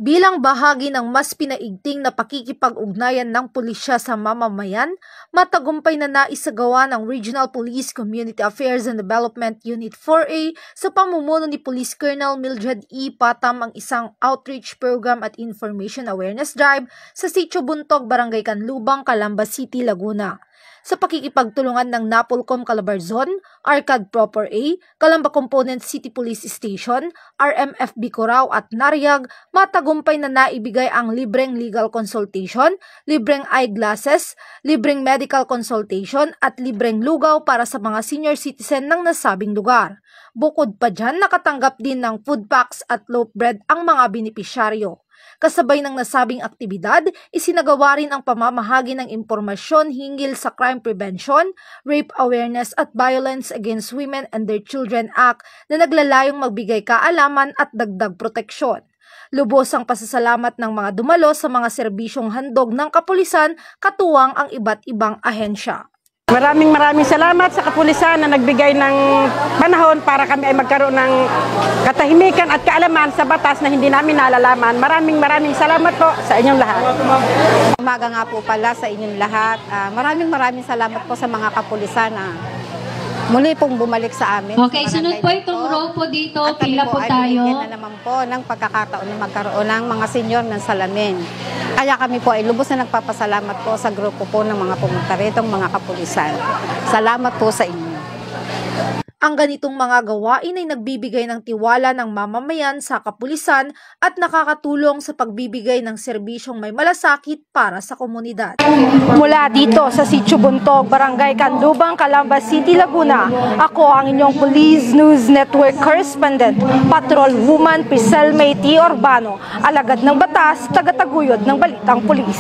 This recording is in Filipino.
Bilang bahagi ng mas pinaigting na pakikipag-ugnayan ng pulisya sa mamamayan, matagumpay na naisagawa ng Regional Police Community Affairs and Development Unit 4A sa pamumuno ni Police Colonel Mildred E. Patam ang isang outreach program at information awareness drive sa Sitio Buntog, Barangay Canlubang, Calamba City, Laguna. Sa pakikipagtulungan ng Napolcom Calabarzon, ARCAD Proper A, Calamba Component City Police Station, RMFB Corao at Nariag, matagumpay na naibigay ang libreng legal consultation, libreng eyeglasses, libreng medical consultation at libreng lugaw para sa mga senior citizen ng nasabing lugar. Bukod pa dyan, nakatanggap din ng food packs at loaf bread ang mga benepisyaryo. Kasabay ng nasabing aktibidad, isinagawa rin ang pamamahagi ng impormasyon hinggil sa crime prevention, rape awareness at Violence Against Women and Their Children Act na naglalayong magbigay kaalaman at dagdag proteksyon. Lubos ang pasasalamat ng mga dumalo sa mga serbisyong handog ng kapulisan, katuwang ang iba't ibang ahensya. Maraming salamat sa kapulisan na nagbigay ng panahon para kami ay magkaroon ng katahimikan at kaalaman sa batas na hindi namin nalalaman. Maraming salamat po sa inyong lahat. Umaga nga po pala sa inyong lahat. Maraming salamat po sa mga kapulisan na muli pong bumalik sa amin. Okay, sunod po itong row po dito. Pila po tayo. At na naman po ng pagkakataon na magkaroon ng mga senyor ng salamin. Kaya kami po ay lubos na nagpapasalamat po sa grupo po ng mga pumunta rito, mga kapulisan. Salamat po sa inyo. Ang ganitong mga gawain ay nagbibigay ng tiwala ng mamamayan sa kapulisan at nakakatulong sa pagbibigay ng serbisyong may malasakit para sa komunidad. Mula dito sa Sitio Buntog, Barangay Canlubang, Calamba City, Laguna, ako ang inyong Police News Network Correspondent, Patrol Woman Prisel May T. Urbano, alagad ng batas, tagataguyod ng balitang pulis.